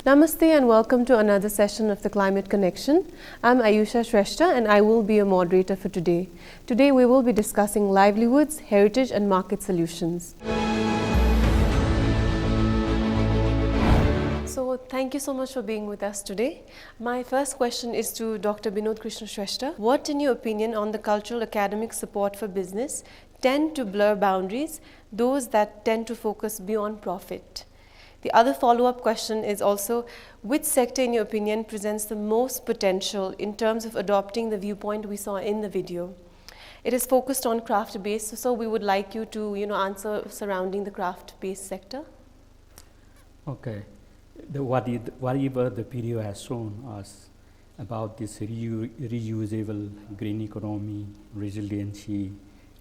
Namaste and welcome to another session of the Climate Connection. I'm Ayusha Shrestha and I will be your moderator for today. Today we will be discussing livelihoods, heritage and market solutions. So thank you so much for being with us today. My first question is to Dr. Binod Krishna Shrestha. What, in your opinion, on the cultural academic support for business tend to blur boundaries, those that tend to focus beyond profit? The other follow-up question is also, which sector in your opinion presents the most potential in terms of adopting the viewpoint we saw in the video? It is focused on craft-based, so we would like you to answer surrounding the craft-based sector. Okay. Whatever the video has shown us about this reusable green economy, resiliency,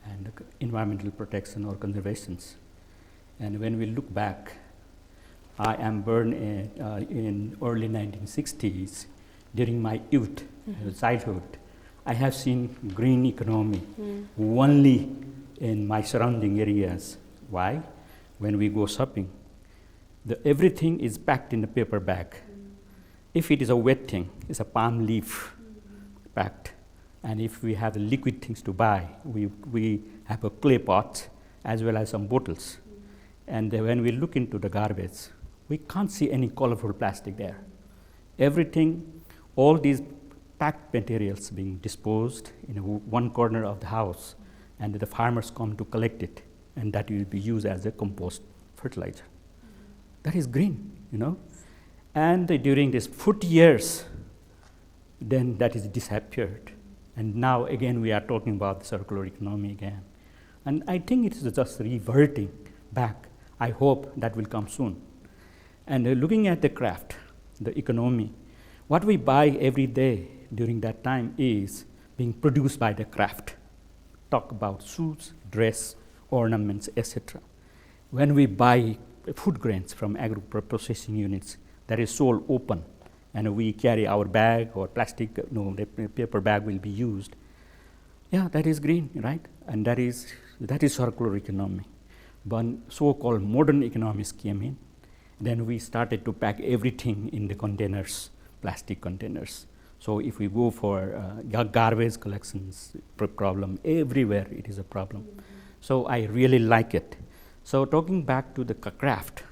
and environmental protection or conservations. And when we look back, I am born in early 1960s. During my youth, childhood, I have seen green economy only in my surrounding areas. Why? When we go shopping, everything is packed in a paper bag. If it is a wet thing, it's a palm leaf packed. And if we have liquid things to buy, we have a clay pot as well as some bottles. And when we look into the garbage, we can't see any colorful plastic there. Everything, all these packed materials being disposed in one corner of the house, and the farmers come to collect it, and that will be used as a compost fertilizer. That is green, And during these 40 years, then that is disappeared. And now again we are talking about the circular economy again. And I think it is just reverting back. I hope that will come soon. And looking at the craft, the economy, what we buy every day during that time is being produced by the craft. Talk about shoes, dress, ornaments, etc. When we buy food grains from agro-processing units, that is sold open, and we carry our bag or plastic, the paper bag will be used. Yeah, that is green, right? And that is circular economy. But so-called modern economies came in. Then we started to pack everything in the containers, plastic containers. So if we go for garbage collections problem, everywhere it is a problem. So I really like it. So talking back to the craft,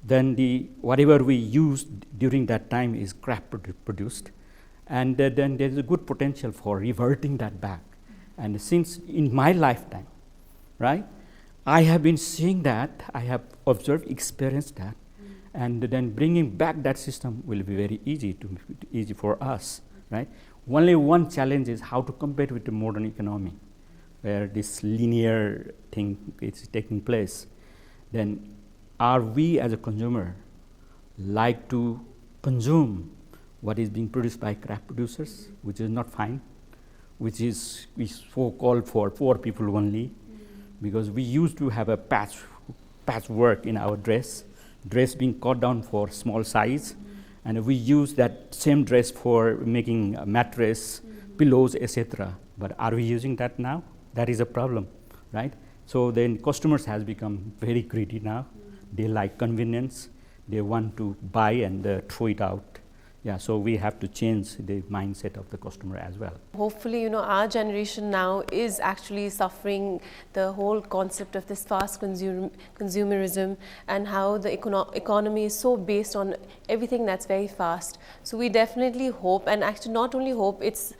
then whatever we used during that time is craft produced, and then there is a good potential for reverting that back. And since in my lifetime, right, I have been seeing that, I have observed, experienced that, and then bringing back that system will be very easy for us, right? Only one challenge is how to compete with the modern economy, where this linear thing is taking place. Then are we as a consumer like to consume what is being produced by craft producers, which is not fine, which is so-called for poor people only, because we used to have a patchwork in our dress being cut down for small size, and we use that same dress for making a mattress, pillows, etc. But are we using that now? That is a problem, right? So then customers has become very greedy now. They like convenience. They want to buy and throw it out. Yeah, so we have to change the mindset of the customer as well. Hopefully, our generation now is actually suffering the whole concept of this fast consumerism and how the economy is so based on everything that's very fast. So we definitely hope, and actually not only hope, it's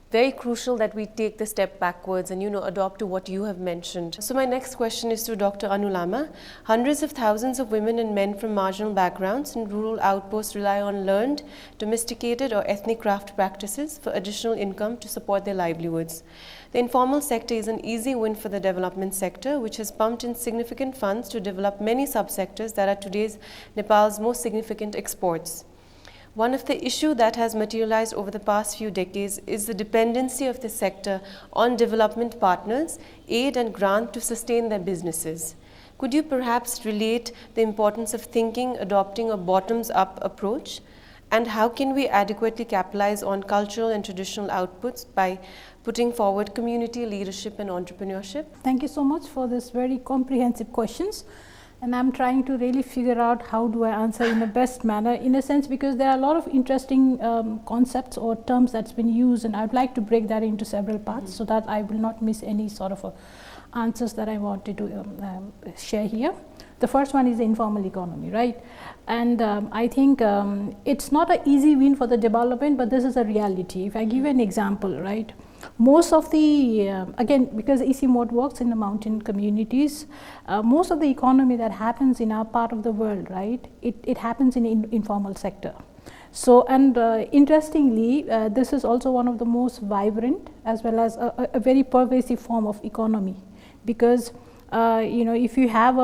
very crucial that we take the step backwards and adopt to what you have mentioned. So my next question is to Dr. Anulama. Hundreds of thousands of women and men from marginal backgrounds in rural outposts rely on learned, domesticated or ethnic craft practices for additional income to support their livelihoods. The informal sector is an easy win for the development sector, which has pumped in significant funds to develop many subsectors that are today's Nepal's most significant exports. One of the issues that has materialized over the past few decades is the dependency of the sector on development partners, aid and grant to sustain their businesses. Could you perhaps relate the importance of adopting a bottoms-up approach? And how can we adequately capitalize on cultural and traditional outputs by putting forward community leadership and entrepreneurship? Thank you so much for this very comprehensive questions. And I'm trying to really figure out how do I answer in the best manner, in a sense, because there are a lot of interesting concepts or terms that's been used, and I'd like to break that into several parts so that I will not miss any sort of answers that I wanted to share here. The first one is the informal economy, right? And I think it's not an easy win for the development, but this is a reality. If I give you an example, right? Most of the, again, because EC mode works in the mountain communities, most of the economy that happens in our part of the world, right, it happens in informal sector. So, and interestingly, this is also one of the most vibrant as well as a very pervasive form of economy, because you know, if you have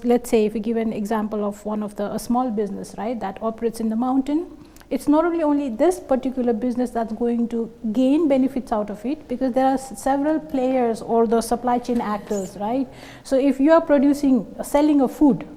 let's say, if you give an example of one of a small business, right, that operates in the mountain, it's not only this particular business that's going to gain benefits out of it, because there are several players or the supply chain actors, right? So if you are selling a food,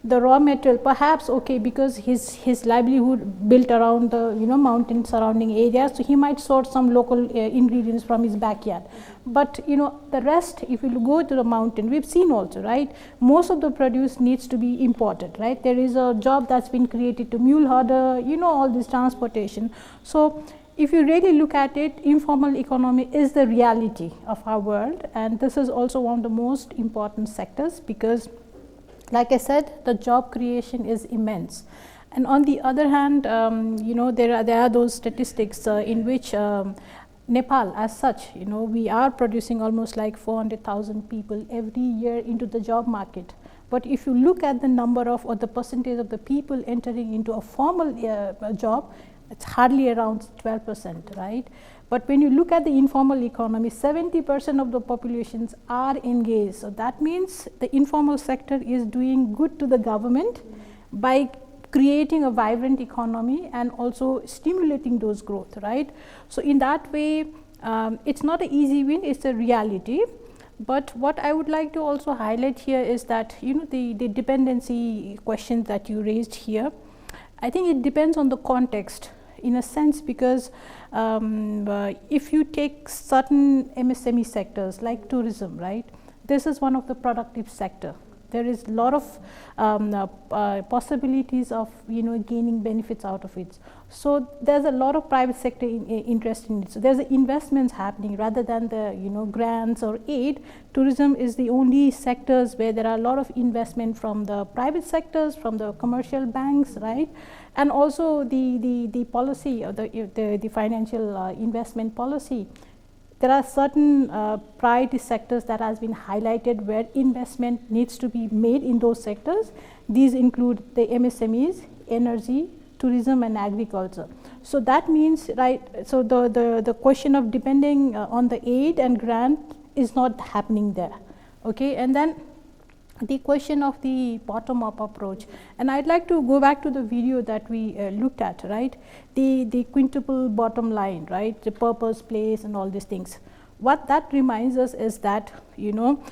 the raw material, perhaps, okay, because his livelihood built around the, you know, mountain surrounding areas, so he might source some local ingredients from his backyard. But, you know, the rest, if you go to the mountain, we've seen also, right, most of the produce needs to be imported, right? There is a job that's been created to mule herder, you know, all this transportation. So if you really look at it, informal economy is the reality of our world, and this is also one of the most important sectors, because like I said, the job creation is immense. And on the other hand, you know, there are those statistics in which Nepal as such, you know, we are producing almost like 400,000 people every year into the job market. But if you look at the number of, or the percentage of the people entering into a formal job, it's hardly around 12%, right? But when you look at the informal economy, 70% of the populations are engaged. So that means the informal sector is doing good to the government by creating a vibrant economy and also stimulating those growth, right? So in that way, it's not an easy win, it's a reality. But what I would like to also highlight here is that, you know, the dependency question that you raised here, I think it depends on the context, in a sense, because if you take certain MSME sectors like tourism, right, this is one of the productive sector. There is a lot of possibilities of, you know, gaining benefits out of it. So there's a lot of private sector interest in it. So there's investments happening rather than the, you know, grants or aid. Tourism is the only sectors where there are a lot of investment from the private sectors, from the commercial banks, right? And also the policy or the financial investment policy. There are certain priority sectors that has been highlighted where investment needs to be made in those sectors. These include the MSMEs, energy, tourism and agriculture. So that means, right, so the question of depending on the aid and grant is not happening there, okay? And then the question of the bottom-up approach, and I'd like to go back to the video that we looked at, right? The quintuple bottom line, right? The purpose, place, and all these things. What that reminds us is that, you know,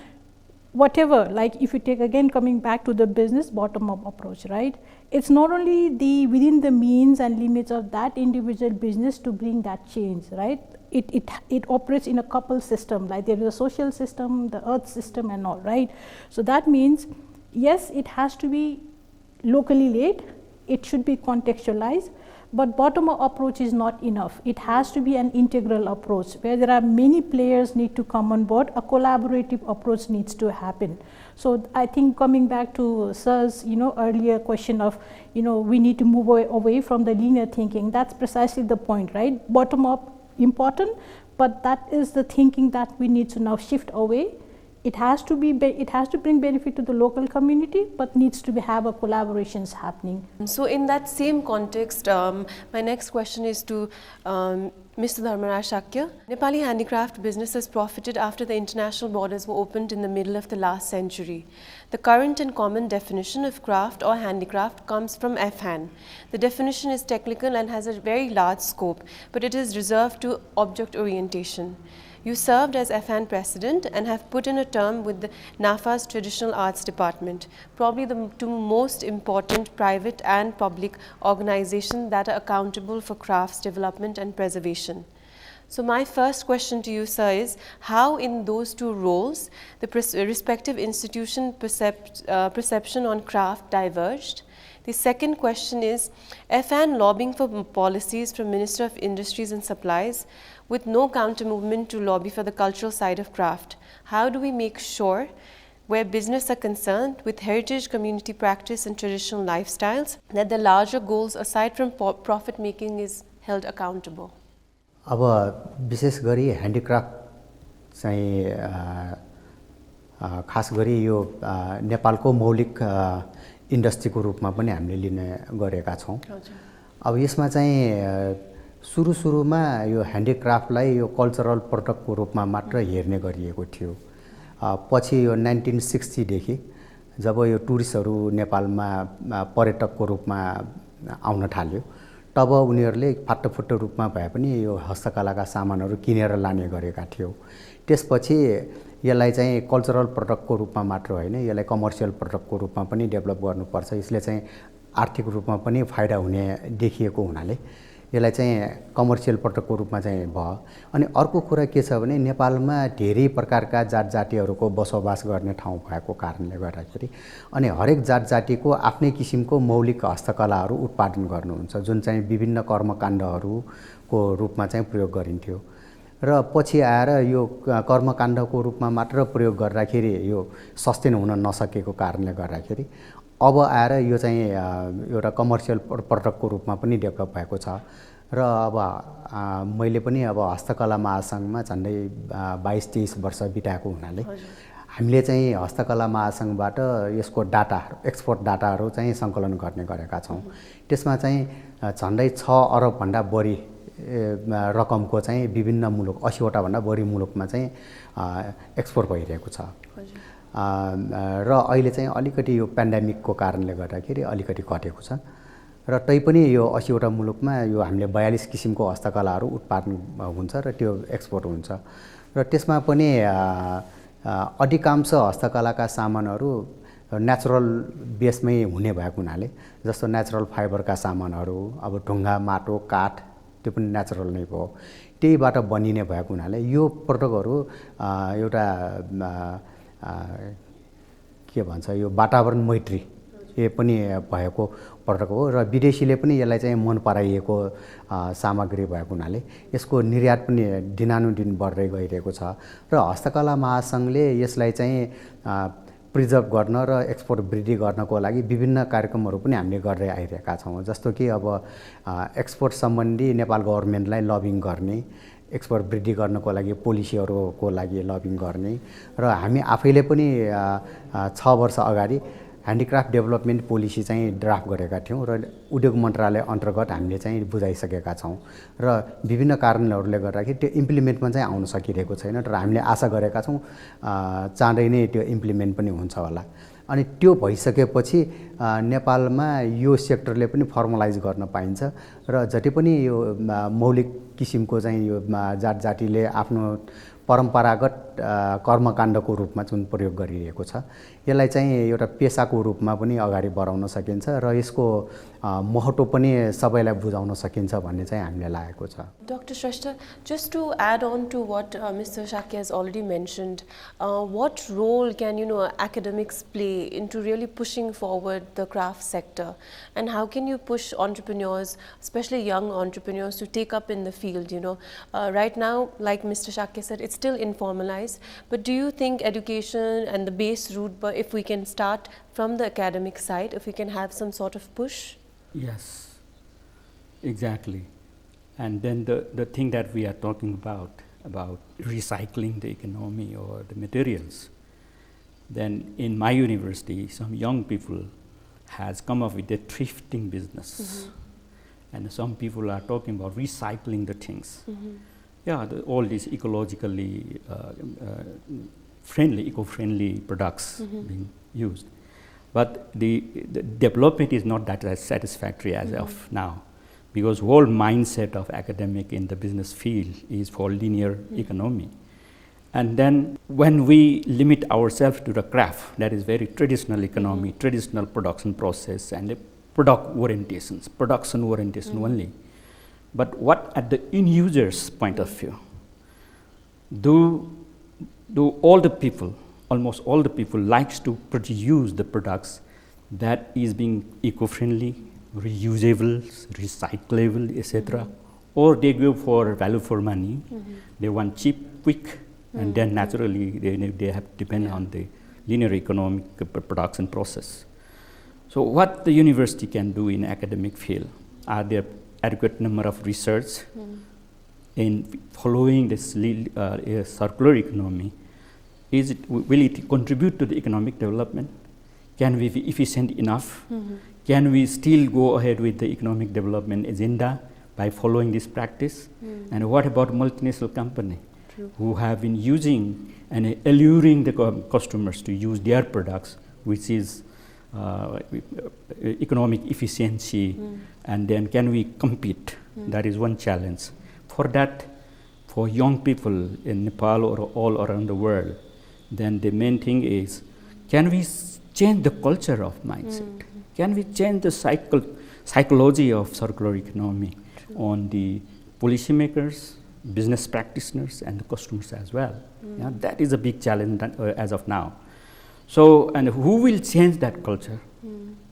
whatever, like if you take again coming back to the business bottom-up approach, right? It's not only within the means and limits of that individual business to bring that change, right? It operates in a couple system, like there is a social system, the earth system and all, right? So that means, yes, it has to be locally led, it should be contextualized, but bottom-up approach is not enough. It has to be an integral approach where there are many players need to come on board, a collaborative approach needs to happen. So I think coming back to Sir's, you know, earlier question of, you know, we need to move away from the linear thinking, that's precisely the point, right? Bottom-up important, but that is the thinking that we need to now shift away. It has to bring benefit to the local community, but needs to have a collaborations happening. So in that same context, my next question is to Mr. Dharmaraj Shakya. Nepali handicraft business has profited after the international borders were opened in the middle of the last century. The current and common definition of craft or handicraft comes from FHAN. The definition is technical and has a very large scope, but it is reserved to object orientation. You served as FHAN president and have put in a term with the NAFA's Traditional Arts Department, probably the two most important private and public organizations that are accountable for crafts development and preservation. So my first question to you, sir, is how in those two roles the respective institution perception on craft diverged? The second question is, FN lobbying for policies from Minister of Industries and Supplies with no counter movement to lobby for the cultural side of craft. How do we make sure, where business are concerned, with heritage, community practice and traditional lifestyles, that the larger goals aside from profit making is held accountable? अब विशेष गरी handicraft चाहिँ खास गरी यो नेपालको मौलिक इन्डस्ट्रीको रूपमा पनि हामीले लिने गरेका छौँ। अब यसमा चाहिँ सुरुमा यो ह्यान्डिक्राफ्टलाई यो कल्चरल प्रोडक्टको रूपमा मात्र हेर्ने गरिएको थियो। पछि यो 1960 देखि जब यो टुरिस्टहरू नेपालमा पर्यटकको रूपमा आउन थाल्यो, तब उनीहरूले फाटोफुट्टो रूपमा भए पनि यो हस्तकलाका सामानहरू किनेर लाने गरेका थियो। त्यसपछि यसलाई चाहिँ कल्चरल प्रोडक्टको रूपमा मात्र होइन, यसलाई कमर्सियल प्रोडक्टको रूपमा पनि डेभलप गर्नुपर्छ। यसले चाहिँ आर्थिक रूपमा पनि फाइदा हुने देखिएको हुनाले यसलाई चाहिँ कमर्सियल प्रोडक्टको रूपमा चाहिँ भयो। अनि अर्को कुरा के छ भने नेपालमा धेरै प्रकारका जात जातिहरूको बसोबास गर्ने ठाउँ भएको कारणले गर्दाखेरि अनि हरेक जात जातिको आफ्नै किसिमको मौलिक हस्तकलाहरू उत्पादन गर्नुहुन्छ, जुन चाहिँ विभिन्न कर्मकाण्डहरूको रूपमा चाहिँ प्रयोग गरिन्थ्यो। र पछि आएर यो कर्मकाण्डको रूपमा मात्र प्रयोग गर्दाखेरि यो सस्टेन हुन नसकेको कारणले गर्दाखेरि अब आएर यो चाहिँ एउटा कमर्सियल प्रोडक्टको रूपमा पनि डेभलप भएको छ। र अब मैले पनि अब हस्तकला महासङ्घमा झन्डै 22-23 वर्ष बिताएको हुनाले हामीले चाहिँ हस्तकला महासङ्घबाट यसको डाटा, एक्सपोर्ट डाटाहरू चाहिँ सङ्कलन गर्ने गरेका छौँ। त्यसमा चाहिँ झन्डै 6 अरबभन्दा बढी रकमको चाहिँ विभिन्न मुलुक, 80वटा भन्दा बढी मुलुकमा चाहिँ एक्सपोर्ट भइरहेको छ। र अहिले चाहिँ अलिकति यो पेन्डेमिकको कारणले गर्दाखेरि अलिकति घटेको छ। र तैपनि यो 80वटा मुलुकमा यो हामीले 42 किसिमको हस्तकलाहरू उत्पादन हुन्छ र त्यो एक्सपोर्ट हुन्छ। र त्यसमा पनि अधिकांश हस्तकलाका सामानहरू नेचुरल बेसमै हुने भएको हुनाले, जस्तो नेचुरल फाइबरका सामानहरू, अब ढुङ्गा, माटो, काठ, त्यो पनि नेचुरल नै भयो, त्यहीबाट बनिने भएको हुनाले यो प्रोडक्टहरू एउटा के भन्छ यो वातावरण मैत्री ये पनि भएको प्रडक्ट हो। र विदेशीले पनि यसलाई चाहिँ मन पराइएको सामग्री भएको हुनाले यसको निर्यात पनि दिनानुदिन बढ्दै गइरहेको छ। र हस्तकला महासङ्घले यसलाई चाहिँ प्रिजर्भ गर्न र एक्सपोर्ट वृद्धि गर्नको लागि विभिन्न कार्यक्रमहरू पनि हामीले गर्दै आइरहेका छौँ। जस्तो कि अब एक्सपोर्ट सम्बन्धी नेपाल गभर्मेन्टलाई लबिङ गर्ने, एक्सपोर्ट वृद्धि गर्नको लागि पोलिसीहरूको लागि लबिङ गर्ने, र हामी आफैले पनि 6 वर्ष अगाडि ह्यान्डिक्राफ्ट डेभलपमेन्ट पोलिसी चाहिँ ड्राफ्ट गरेका थियौँ र उद्योग मन्त्रालय अन्तर्गत हामीले चाहिँ बुझाइसकेका छौँ। र विभिन्न कारणहरूले गर्दाखेरि त्यो इम्प्लिमेन्टमा चाहिँ आउन सकिरहेको छैन, तर हामीले आशा गरेका छौँ चाँडै नै त्यो इम्प्लिमेन्ट पनि हुन्छ होला। अनि त्यो भइसकेपछि नेपालमा यो सेक्टरले पनि फर्मलाइज गर्न पाइन्छ र जति पनि यो मौलिक किसिमको चाहिँ यो जात जातिले आफ्नो परम्परागत कर्मकाण्डको रूपमा जुन प्रयोग गरिरहेको छ, यसलाई चाहिँ एउटा पेसाको रूपमा पनि अगाडि बढाउन सकिन्छ र यसको महत्त्व पनि सबैलाई बुझाउन सकिन्छ भन्ने चाहिँ हामीले लागेको छ। Dr. Shrestha, just to add on to what Mr. Shakya has already mentioned, what role can academics play into really pushing forward the craft sector, and how can you push entrepreneurs, especially young entrepreneurs, to take up in the field? Right now, like Mr. Shakya said, it's still informalized, but do you think education and the base route, but if we can start from the academic side, if we can have some sort of push? Yes, exactly. And then the thing that we are talking about recycling the economy or the materials, then in my university, some young people has come up with a thrifting business. And some people are talking about recycling the things. Yeah, all these ecologically eco-friendly products being used. But the development is not that as satisfactory as of now, because whole mindset of academic in the business field is for linear economy. And then when we limit ourselves to the craft, that is very traditional economy, traditional production process and production orientation only, But what at the end user's point of view? Do all the people, almost all the people, likes to produce the products that is being eco-friendly, reusable, recyclable, etc., or they go for value for money. They want cheap, quick, and then naturally they have to depend on the linear economic production process. So what the university can do in academic field? Are there adequate number of research in following this circular economy? Will it contribute to the economic development? Can we be efficient enough? Can we still go ahead with the economic development agenda by following this practice? And what about multinational company who have been using and alluring the customers to use their products, which is economic efficiency, and then can we compete? That is one challenge. For that, for young people in Nepal or all around the world, then the main thing is, can we change the culture of mindset? Can we change the psychology of circular economy on the policymakers, business practitioners, and the customers as well? Yeah, that is a big challenge as of now. So, and who will change that culture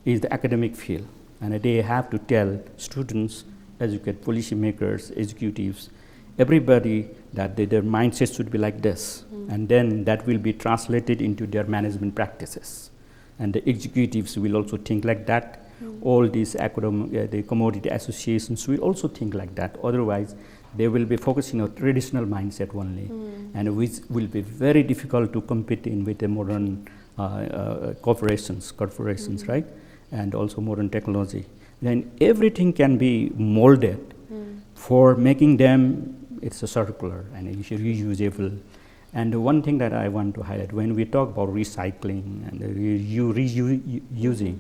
is the academic field. And they have to tell students, educate policymakers, executives, everybody that their mindset should be like this. And then that will be translated into their management practices. And the executives will also think like that. All these the commodity associations will also think like that. Otherwise, they will be focusing on traditional mindset only, and which will be very difficult to compete in with the modern corporations, right? And also modern technology. Then everything can be molded for making them, it's a circular and it's reusable. And the one thing that I want to highlight, when we talk about recycling and reusing,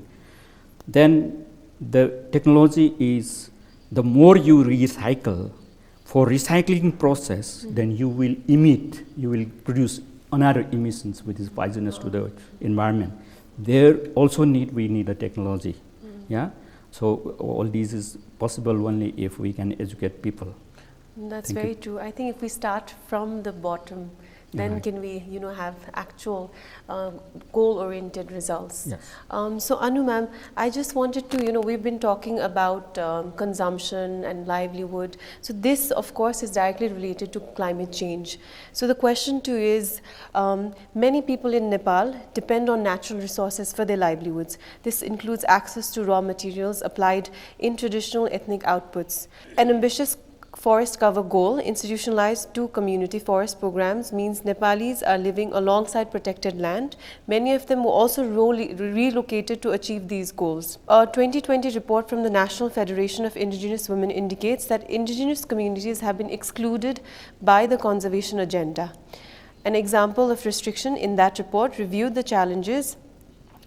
then the technology is, the more you recycle, for recycling process, then you will produce another emissions which is poisonous to the environment. There also we need a technology. Yeah. So all these is possible only if we can educate people. That's very true. I think if we start from the bottom, then can we, have actual goal-oriented results. Yes. So Anu ma'am, I just wanted to, we've been talking about consumption and livelihood. So this, of course, is directly related to climate change. So the question too is, many people in Nepal depend on natural resources for their livelihoods. This includes access to raw materials applied in traditional ethnic outputs. An ambitious forest cover goal institutionalized to community forest programs means Nepalis are living alongside protected land. Many of them were also relocated to achieve these goals. A 2020 report from the National Federation of Indigenous Women indicates that indigenous communities have been excluded by the conservation agenda. An example of restriction in that report reviewed the challenges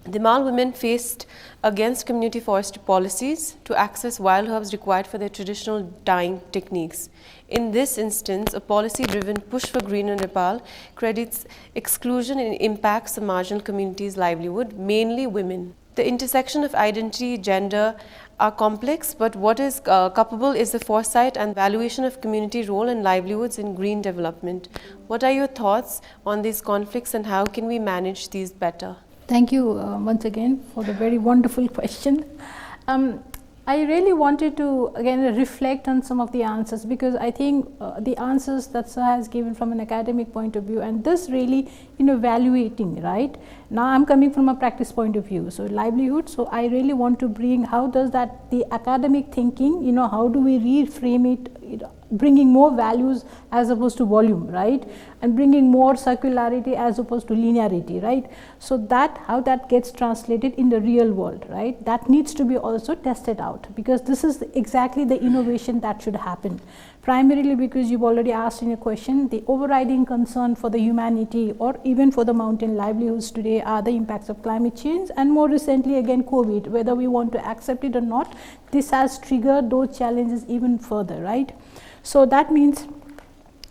the Mal women faced against community forestry policies to access wild herbs required for their traditional dyeing techniques. In this instance, a policy-driven push for greener Nepal credits exclusion and impacts the marginal community's livelihood, mainly women. The intersection of identity, gender are complex, but what is couplable is the foresight and valuation of community role and livelihoods in green development. What are your thoughts on these conflicts and how can we manage these better? Thank you once again for the very wonderful question. I really wanted to again reflect on some of the answers, because I think the answers that Sir has given from an academic point of view, and this really evaluating, right? Now I'm coming from a practice point of view, so livelihood. So I really want to bring, how does that the academic thinking, how do we reframe it, bringing more values as opposed to volume, right? And bringing more circularity as opposed to linearity, right? So that, how that gets translated in the real world, right? That needs to be also tested out, because this is exactly the innovation that should happen. Primarily because you've already asked in a question, the overriding concern for the humanity or even for the mountain livelihoods today are the impacts of climate change, and more recently again COVID. Whether we want to accept it or not, this has triggered those challenges even further, right? So that means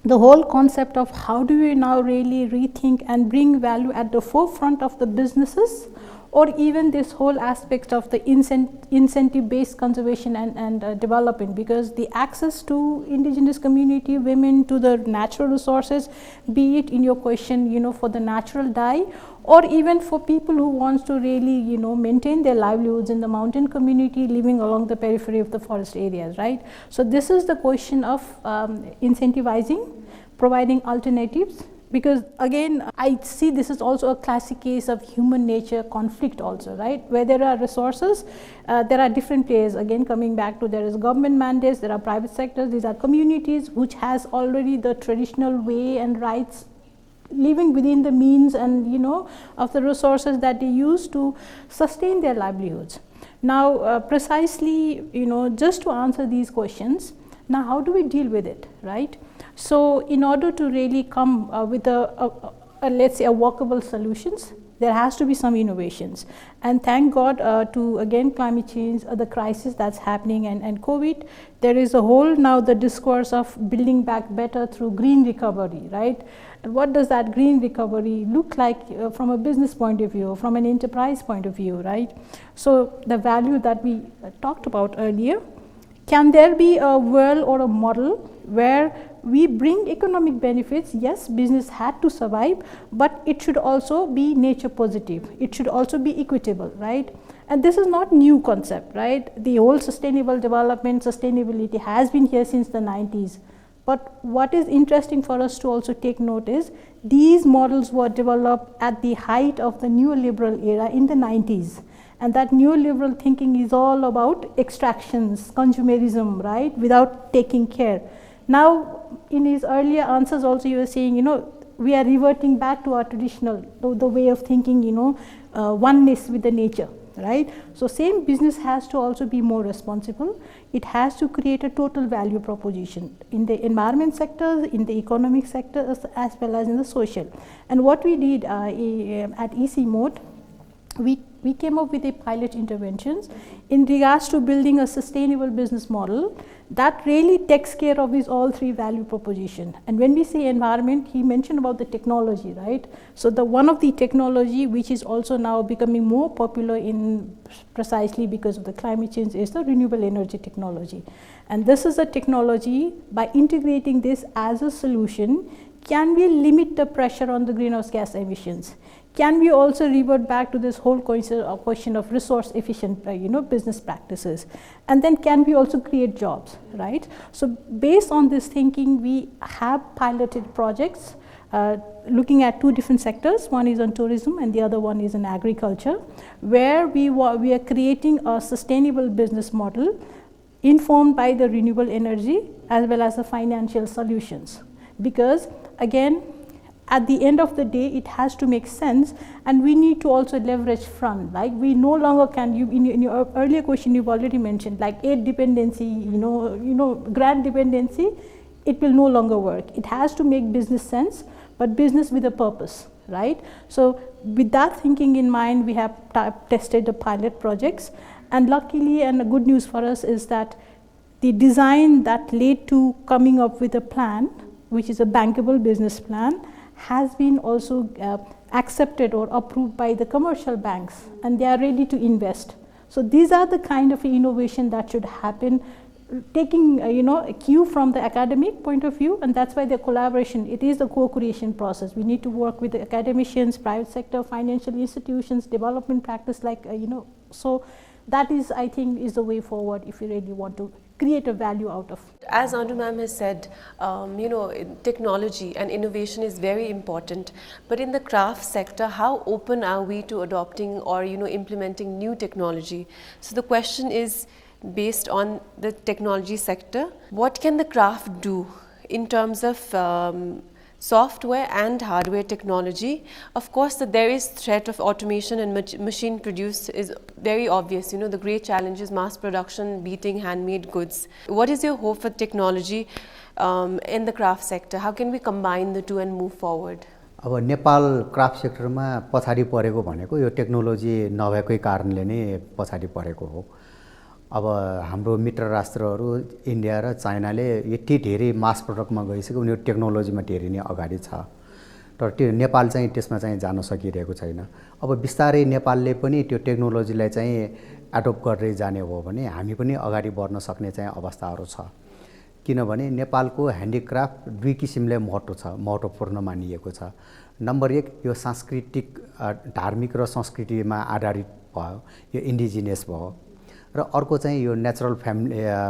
the whole concept of how do we now really rethink and bring value at the forefront of the businesses, or even this whole aspect of the incentive based conservation and development, because the access to indigenous community women to the natural resources, be it in your question, you know, for the natural dye, or even for people who wants to really, you know, maintain their livelihoods in the mountain community living along the periphery of the forest areas, right? So this is the question of incentivizing, providing alternatives, because again I see this is also a classic case of human nature conflict also, right? Where there are resources, there are different players, again coming back to there is government mandates, there are private sectors, these are communities which has already the traditional way and rights living within the means and, you know, of the resources that they use to sustain their livelihoods. Now precisely, you know, just to answer these questions, now how do we deal with it, right? So in order to really come with a let's say a workable solutions, there has to be some innovations, and thank God to again climate change, the crisis that's happening, and COVID, there is a whole now the discourse of building back better through green recovery, right? And what does that green recovery look like from a business point of view, from an enterprise point of view, right? So the value that we talked about earlier, can there be a world or a model where we bring economic benefits? Yes, business had to survive, but it should also be nature positive. It should also be equitable, right? And this is not new concept, right? The whole sustainable development, sustainability has been here since the 90s. But what is interesting for us to also take note is these models were developed at the height of the neoliberal era in the 90s. And that neoliberal thinking is all about extractions, consumerism, right, without taking care. Now, in his earlier answers also you were saying, you know, we are reverting back to our traditional, the way of thinking, you know, oneness with the nature, right? So same business has to also be more responsible. It has to create a total value proposition in the environment sectors, in the economic sector, as well as in the social. And what we did at EC Mode, we came up with a pilot interventions in regards to building a sustainable business model that really takes care of these all three value proposition. And when we say environment, he mentioned about the technology, right? So the one of the technology which is also now becoming more popular in precisely because of the climate change is the renewable energy technology. And this is a technology, by integrating this as a solution, can we limit the pressure on the greenhouse gas emissions? Can we also revert back to this whole question of resource efficient business practices? And then can we also create jobs, right? So based on this thinking, we have piloted projects looking at two different sectors. One is on tourism and the other one is in agriculture, where we are creating a sustainable business model informed by the renewable energy as well as the financial solutions. Because again, at the end of the day, it has to make sense, and we need to also leverage front. Like we no longer can, in your earlier question, you've already mentioned like aid dependency, grant dependency, it will no longer work. It has to make business sense, but business with a purpose, right? So with that thinking in mind, we have tested the pilot projects, and luckily, and the good news for us is that the design that led to coming up with a plan, which is a bankable business plan, has been also accepted or approved by the commercial banks, and they are ready to invest. So these are the kind of innovation that should happen, taking a cue from the academic point of view, and that's why the collaboration, it is the co-creation process. We need to work with the academicians, private sector, financial institutions, development practice, so that is, I think, is the way forward if you really want to create a value out of. As Andu ma'am has said, technology and innovation is very important, but in the craft sector, how open are we to adopting or implementing new technology? So the question is based on the technology sector. What can the craft do in terms of software and hardware technology? Of course, that there is threat of automation and machine produced is very obvious. The great challenge is mass production beating handmade goods. What is your hope for technology in the craft sector? How can we combine the two and move forward? अब Nepal craft सेक्टरमा पछाडी परेको भनेको यो technology नभएकै कारणले नै पछाडी परेको हो। अब हाम्रो मित्र राष्ट्रहरू इन्डिया र चाइनाले यति धेरै मास प्रडक्टमा गइसक्यो, उनीहरू टेक्नोलोजीमा धेरै नै अगाडि छ, तर त्यो नेपाल चाहिँ त्यसमा चाहिँ जान सकिरहेको छैन। अब बिस्तारै नेपालले पनि त्यो टेक्नोलोजीलाई चाहिँ एडप्ट गर्दै जाने हो भने हामी पनि अगाडि बढ्न सक्ने चाहिँ अवस्थाहरू छ। किनभने नेपालको ह्यान्डिक्राफ्ट दुई किसिमले महत्त्वपूर्ण मानिएको छ। नम्बर 1 यो सांस्कृतिक धार्मिक र संस्कृतिमा आधारित भयो, यो इन्डिजिनियस भयो, र अर्को चाहिँ यो नेचुरल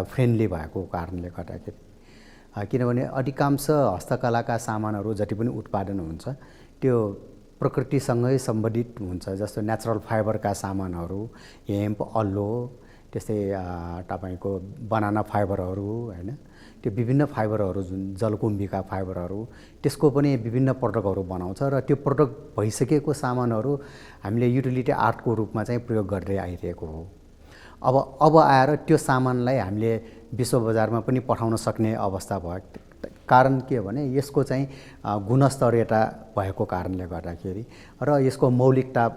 फ्रेन्डली भएको कारणले गर्दाखेरि। किनभने अधिकांश हस्तकलाका सामानहरू जति पनि उत्पादन हुन्छ त्यो प्रकृतिसँगै सम्बन्धित हुन्छ, जस्तो नेचुरल फाइबरका सामानहरू, हेम्प, अल्लो, त्यस्तै तपाईको बनाना फाइबरहरू हैन, त्यो विभिन्न फाइबरहरू जुन जलकुम्भीका फाइबरहरू, त्यसको पनि विभिन्न प्रडक्टहरू बनाउँछ र त्यो प्रडक्ट भइसकेको सामानहरू हामीले युटिलिटी आर्टको रूपमा चाहिँ प्रयोग गर्दै आइरहेको हो। अब आएर त्यो सामानलाई हामीले विश्व बजारमा पनि पठाउन सक्ने अवस्था भयो। कारण के हो भने यसको चाहिँ गुणस्तरीयता भएको कारणले गर्दाखेरि र यसको मौलिकता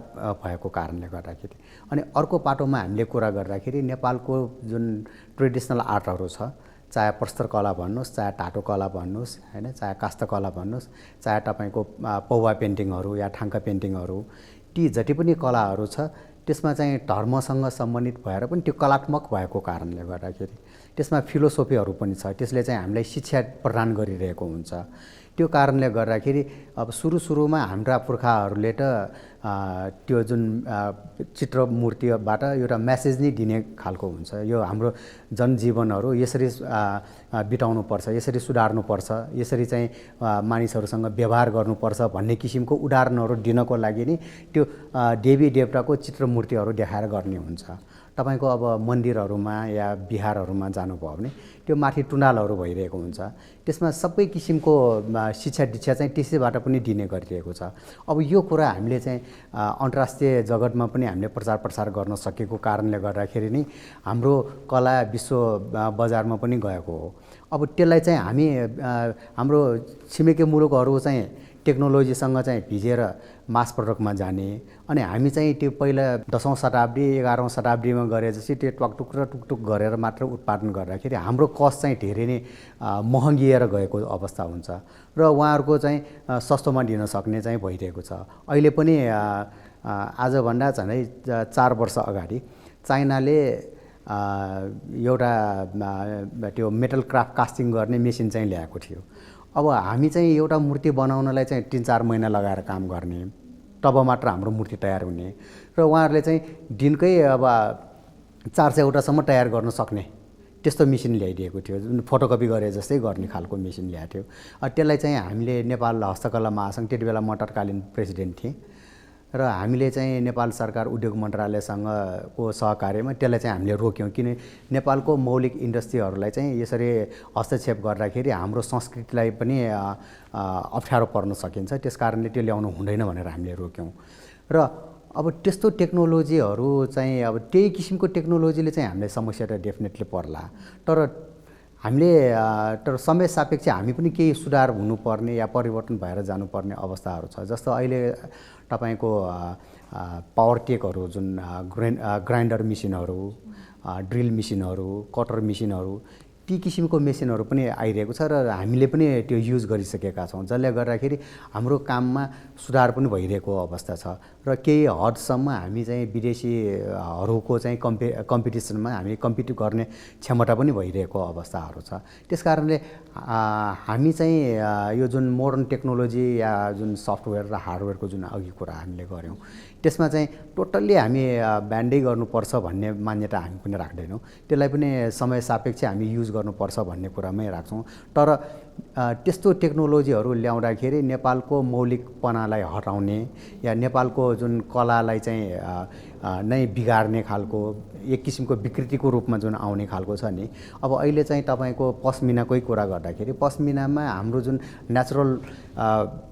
भएको कारणले गर्दाखेरि। अनि अर्को पाटोमा हामीले कुरा गर्दाखेरि नेपालको जुन ट्रेडिसनल आर्टहरू छ, चाहे प्रस्तरकला भन्नुहोस्, चाहे टाटो कला भन्नुहोस् हैन, चाहे काष्ठकला भन्नुहोस्, चाहे तपाईको पौवा पेन्टिङहरू या थाङ्का पेन्टिङहरू, ती जति पनि कलाहरू छ त्यसमा चाहिँ धर्मसँग सम्बन्धित भएर पनि त्यो कलात्मक भएको कारणले गर्दाखेरि त्यसमा फिलोसोफीहरू पनि छ, त्यसले चाहिँ हामीलाई शिक्षा प्रदान गरिरहेको हुन्छ। त्यो कारणले गर्दाखेरि अब सुरुमा हाम्रा पुर्खाहरूले त त्यो जुन चित्र मूर्तिबाट एउटा मेसेज नै दिने खालको हुन्छ, यो हाम्रो जनजीवनहरू यसरी बिताउनुपर्छ, यसरी सुधार्नुपर्छ, यसरी चाहिँ मानिसहरूसँग व्यवहार गर्नुपर्छ भन्ने किसिमको उदाहरणहरू दिनको लागि नि त्यो देवी देवताको चित्र मूर्तिहरू देखाएर गर्ने हुन्छ। तपाईको अब मन्दिरहरूमा या बिहारहरूमा जानुभयो भने त्यो माथि टुनालहरू भइरहेको हुन्छ, त्यसमा सबै किसिमको शिक्षा दीक्षा चाहिँ त्यसैबाट पनि दिने गरिरहेको छ। अब यो कुरा हामीले चाहिँ अन्तर्राष्ट्रिय जगतमा पनि हामीले प्रचार गर्न सकेको कारणले गर्दाखेरि नै हाम्रो कला विश्व बजारमा पनि गएको हो। अब त्यसलाई चाहिँ हामी हाम्रो छिमेकी मुलुकहरू चाहिँ टेक्नोलोजीसँग चाहिँ भिजेर मास प्रडक्टमा जाने, अनि हामी चाहिँ त्यो पहिला 10औं शताब्दी 11औं शताब्दीमा गरे जस्तै त्यो टुकटुक र टुकटुक गरेर मात्र उत्पादन गर्दाखेरि हाम्रो कस्ट चाहिँ धेरै नै महँगिएर गएको अवस्था हुन्छ र उहाँहरूको चाहिँ सस्तोमा दिन सक्ने चाहिँ भइरहेको छ। अहिले पनि आजभन्दा झन्डै 4 वर्ष अगाडि चाइनाले एउटा त्यो मेटल क्राफ्ट कास्टिङ गर्ने मेसिन चाहिँ ल्याएको थियो। अब हामी चाहिँ एउटा मूर्ति बनाउनलाई चाहिँ 3-4 महिना लगाएर काम गर्ने, तब मात्र हाम्रो मूर्ति तयार हुने, र उहाँहरूले चाहिँ दिनकै अब 400 वटासम्म तयार गर्न सक्ने त्यस्तो मेसिन ल्याइदिएको थियो, जुन फोटोकपी गरे जस्तै गर्ने खालको मेसिन ल्याएको थियो। त्यसलाई चाहिँ हामीले नेपाल हस्तकला महासङ्घ, त्यति बेला म तत्कालीन प्रेसिडेन्ट थिएँ, र हामीले चाहिँ नेपाल सरकार उद्योग मन्त्रालयसँगको सहकार्यमा त्यसलाई चाहिँ हामीले रोक्यौँ। किन नेपालको मौलिक इन्डस्ट्रीहरूलाई चाहिँ यसरी हस्तक्षेप गर्दाखेरि हाम्रो संस्कृतिलाई पनि अप्ठ्यारो पर्न सकिन्छ, त्यस कारणले त्यो ल्याउनु हुँदैन भनेर हामीले रोक्यौँ। र अब त्यस्तो टेक्नोलोजीहरू चाहिँ अब त्यही किसिमको टेक्नोलोजीले चाहिँ हामीलाई समस्या त डेफिनेटली पर्ला, तर समय सापेक्ष हामी पनि केही सुधार हुनुपर्ने या परिवर्तन भएर जानुपर्ने अवस्थाहरू छ। जस्तो अहिले तपाईको पावर टेकहरू जुन ग्राइन्डर मेसिनहरू, ड्रिल मेसिनहरू, कटर मेसिनहरू, ती किसिमको मेसिनहरू पनि आइरहेको छ र हामीले पनि त्यो युज गरिसकेका छौँ, जसले गर्दाखेरि हाम्रो काममा सुधार पनि भइरहेको अवस्था छ र केही हदसम्म हामी चाहिँ विदेशीहरूको चाहिँ कम्पिटिसनमा हामी कम्पिट गर्ने क्षमता पनि भइरहेको अवस्थाहरू छ। त्यसकारणले हामी चाहिँ यो जुन मोडर्न टेक्नोलोजी या जुन सफ्टवेयर र हार्डवेयरको जुन अघि कुरा हामीले गऱ्यौँ त्यसमा चाहिँ टोटल्ली हामी ब्यान्डै गर्नुपर्छ भन्ने मान्यता हामी पनि राख्दैनौँ, त्यसलाई पनि समय सापेक्ष हामी युज गर्नुपर्छ भन्ने कुरामै राख्छौँ। तर त्यस्तो टेक्नोलोजीहरू ल्याउँदाखेरि नेपालको मौलिकपनालाई हटाउने या नेपालको जुन कलालाई चाहिँ नै बिगार्ने खालको एक किसिमको विकृतिको रूपमा जुन आउने खालको छ नि। अब अहिले चाहिँ तपाईको पस्मिनाकै कुरा गर्दाखेरि पस्मिनामा हाम्रो जुन नेचुरल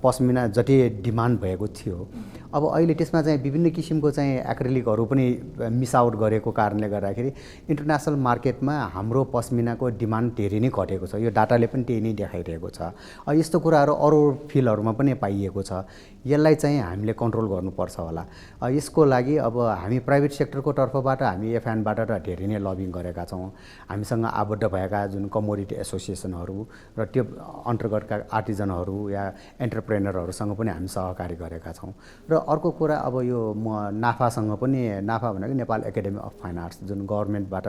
पस्मिना जति डिमान्ड भएको थियो, अब अहिले त्यसमा चाहिँ विभिन्न किसिमको चाहिँ एक्रिलिकहरू पनि मिसआउट गरेको कारणले गर्दाखेरि इन्टरनेसनल मार्केटमा हाम्रो पस्मिनाको डिमान्ड धेरै नै घटेको छ। यो डाटाले पनि त्यही नै देखाइरहेको छ। यस्तो कुराहरू अरू फिल्डहरूमा पनि पाइएको छ। यसलाई चाहिँ हामीले कन्ट्रोल गर्नुपर्छ होला। यसको लागि अब हामी प्राइभेट सेक्टरको तर्फबाट हामी एफएनबाट र धेरै नै लबिङ गरेका छौँ। हामीसँग आबद्ध भएका जुन कमोडिटी एसोसिएसनहरू र त्यो अन्तर्गतका आर्टिजनहरू या एन्टरप्रेनरहरूसँग पनि हामी सहकारी गरेका छौँ। र अर्को कुरा अब यो म नाफासँग पनि, नाफा भनेको Nepal academy of fine arts जुन गभर्मेन्टबाट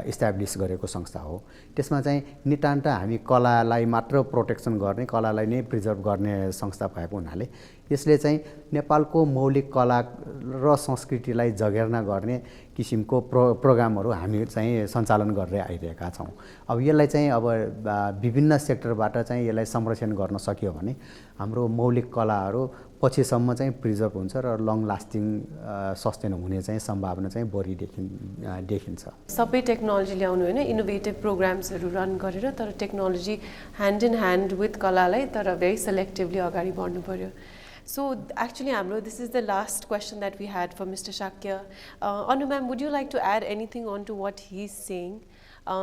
इस्टाब्लिस गरेको संस्था हो, त्यसमा चाहिँ नितान्त हामी कलालाई मात्र प्रोटेक्सन गर्ने, कलालाई नै प्रिजर्भ गर्ने संस्था भएको हुनाले यसले चाहिँ नेपालको मौलिक कला र संस्कृतिलाई जगेर्ना गर्ने किसिमको प्रोग्रामहरू हामी चाहिँ सञ्चालन गर्दै आइरहेका छौँ। अब यसलाई चाहिँ अब विभिन्न सेक्टरबाट चाहिँ यसलाई संरक्षण गर्न सकियो भने हाम्रो मौलिक कलाहरू पछिसम्म चाहिँ प्रिजर्भ हुन्छ र लङ लास्टिङ सस्टेन हुने चाहिँ सम्भावना चाहिँ बढी देखिन्छ। सबै टेक्नोलोजी ल्याउनु होइन, इनोभेटिभ प्रोग्राम्सहरू रन गरेर, तर technology hand in hand with कलालाई तर भेरी सेलेक्टिभली अगाडि बढ्नु पर्यो। So actually, Amro, this is the last question that we had for Mr. Shakya. Anu ma'am, would you like to add anything on to what he's saying?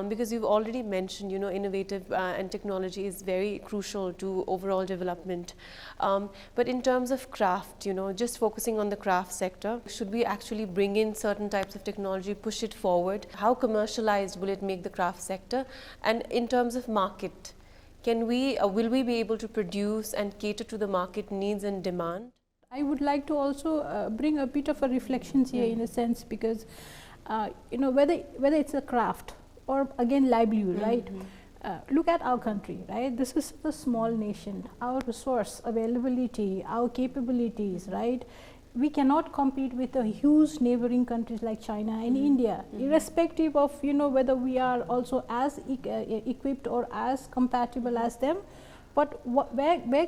Because you've already mentioned, innovative and technology is very crucial to overall development. But in terms of craft, just focusing on the craft sector, should we actually bring in certain types of technology, push it forward? How commercialized will it make the craft sector? And in terms of market, will we be able to produce and cater to the market needs and demand? I would like to also bring a bit of a reflection here in a sense, because whether it's a craft or again livelihood, right? Look at our country, right? This is a small nation. Our resource availability, our capabilities, right? We cannot compete with the huge neighboring countries like China and India, irrespective of whether we are also as equipped or as compatible as them. But where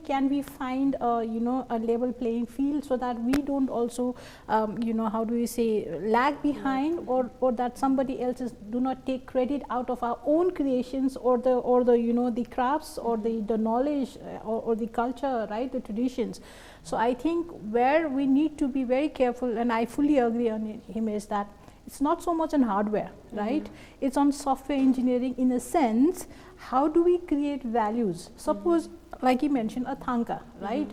can we find a level playing field so that we don't also how do we say lag behind, or that somebody else do not take credit out of our own creations or the the crafts or the knowledge or the culture, right, the traditions. So I think where we need to be very careful, and I fully agree on him, is that it's not so much on hardware, right? It's on software engineering in a sense. How do we create values? Suppose, like he mentioned, a thanka, right?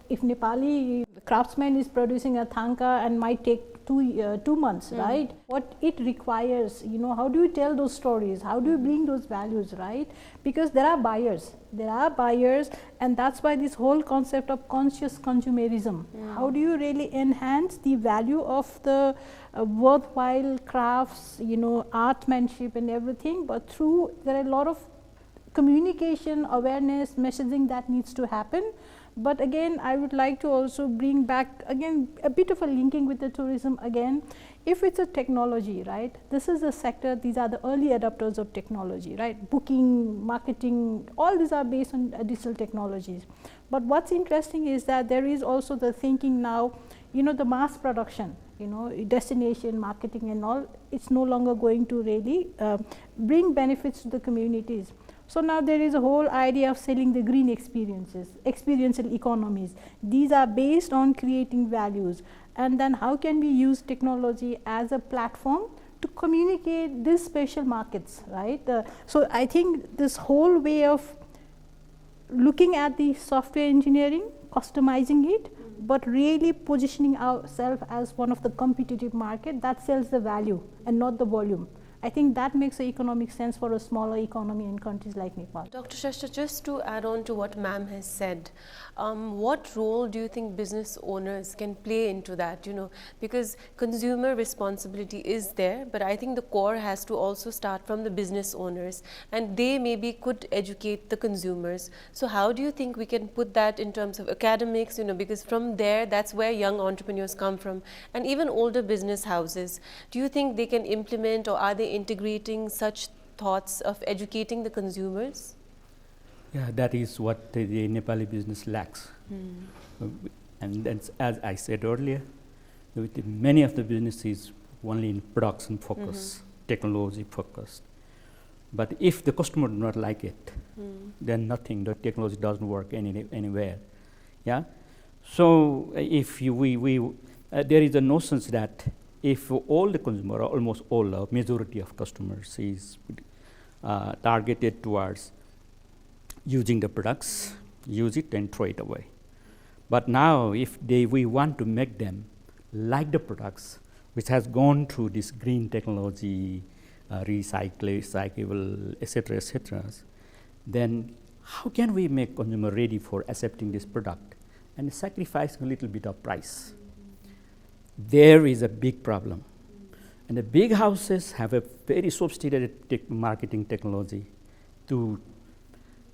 If Nepali craftsman is producing a thanka and might take 2 months, right? What it requires, how do you tell those stories? How do you bring those values, right? Because there are buyers, and that's why this whole concept of conscious consumerism. How do you really enhance the value of the worthwhile crafts, artmanship and everything, but through there are a lot of communication, awareness, messaging that needs to happen. But again, I would like to also bring back again a bit of a linking with the tourism again. If it's a technology, right, this is a sector, these are the early adopters of technology, right? Booking, marketing, all these are based on digital technologies. But what's interesting is that there is also the thinking now, the mass production, destination marketing and all, it's no longer going to really bring benefits to the communities. So now there is a whole idea of selling the green experiences, experiential economies. These are based on creating values. And then how can we use technology as a platform to communicate these special markets, right? So I think this whole way of looking at the software engineering, customizing it, but really positioning ourselves as one of the competitive market that sells the value and not the volume. I think that makes economic sense for a smaller economy in countries like Nepal. Dr. Shrestha, just to add on to what ma'am has said, what role do you think business owners can play into that? Because consumer responsibility is there, but I think the core has to also start from the business owners, and they maybe could educate the consumers. So how do you think we can put that in terms of academics, because from there, that's where young entrepreneurs come from, and even older business houses. Do you think they can implement, or are they integrating such thoughts of educating the consumers? Yeah, that is what the Nepali business lacks. And that's, as I said earlier, many of the businesses only in production focus, technology focused. But if the customer do not like it, then nothing, the technology doesn't work anywhere. Yeah. So if there is a notion that if all the consumer, almost all, a majority of customers is targeted towards using the products, use it and throw it away. But now if we want to make them like the products which has gone through this green technology, recyclable, etc., then how can we make consumer ready for accepting this product and sacrifice a little bit of price? There is a big problem. And the big houses have a very sophisticated marketing technology to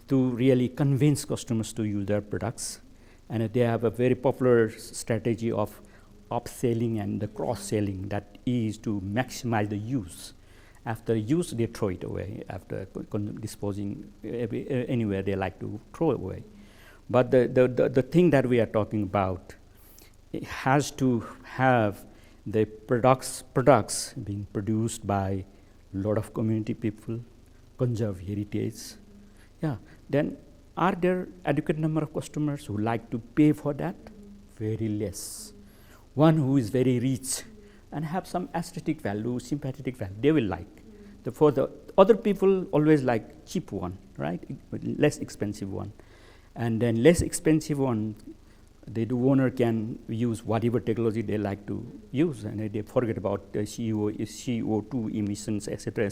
really convince customers to use their products. And they have a very popular strategy of upselling and the cross-selling, that is to maximize the use. After use, they throw it away. After disposing anywhere, they like to throw it away. But the thing that we are talking about, it has to have the products being produced by a lot of community people, conserve heritage. Yeah, then are there adequate number of customers who like to pay for that? Very less. One who is very rich and have some aesthetic value, sympathetic value, they will like. For the other people, always like cheap one, right? Less expensive one. And then less expensive one, the owner can use whatever technology they like to use, and they forget about the CO2 emissions, etc.,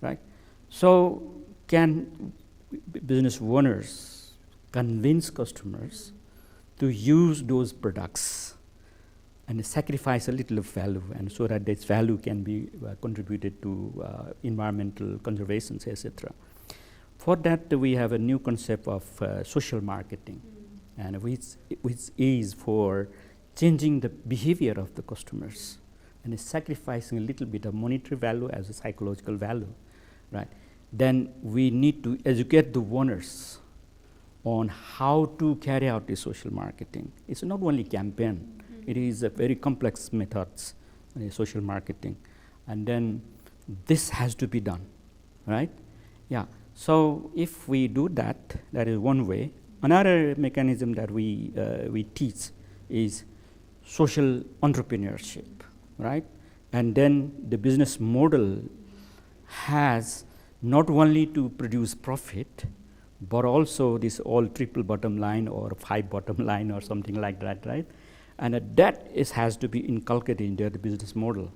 right? So can business owners convince customers to use those products and sacrifice a little of value, and so that this value can be contributed to environmental conservation, etc. For that, we have a new concept of social marketing, and which is for changing the behavior of the customers and sacrificing a little bit of monetary value as a psychological value, right? Then we need to educate the owners on how to carry out the social marketing. It's not only campaign, it is a very complex methods, social marketing. And then this has to be done, right? Yeah, so if we do that, that is one way. Another mechanism that we teach is social entrepreneurship, right? And then the business model has not only to produce profit, but also this all triple bottom line or 5 bottom line or something like that, right? And that has to be inculcated into the business model.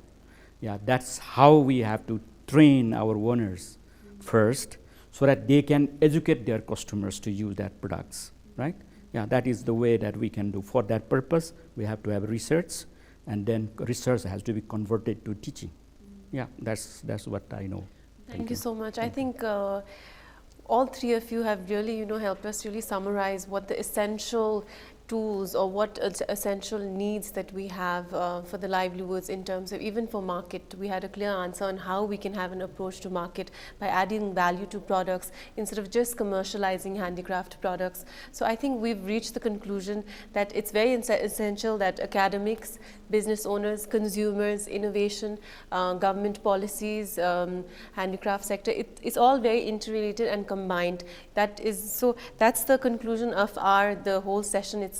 Yeah, that's how we have to train our owners first, so that they can educate their customers to use their products, right? Yeah, that is the way that we can do. For that purpose, we have to have research, and then research has to be converted to teaching. Yeah, that's what I know. Thank you so much. I think all three of you have really, helped us really summarize what the essential tools or what essential needs that we have for the livelihoods in terms of even for market. We had a clear answer on how we can have an approach to market by adding value to products instead of just commercializing handicraft products. So I think we've reached the conclusion that it's very essential that academics, business owners, consumers, innovation, government policies, handicraft sector, it's all very interrelated and combined. That's the conclusion of the whole session itself,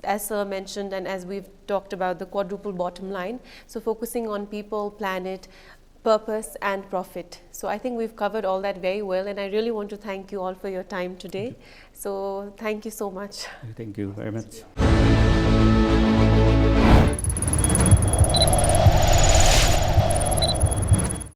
as Sir mentioned, and as we've talked about the quadruple bottom line. So focusing on people, planet, purpose and profit. So I think we've covered all that very well, and I really want to thank you all for your time today. So thank you so much. Thank you very much.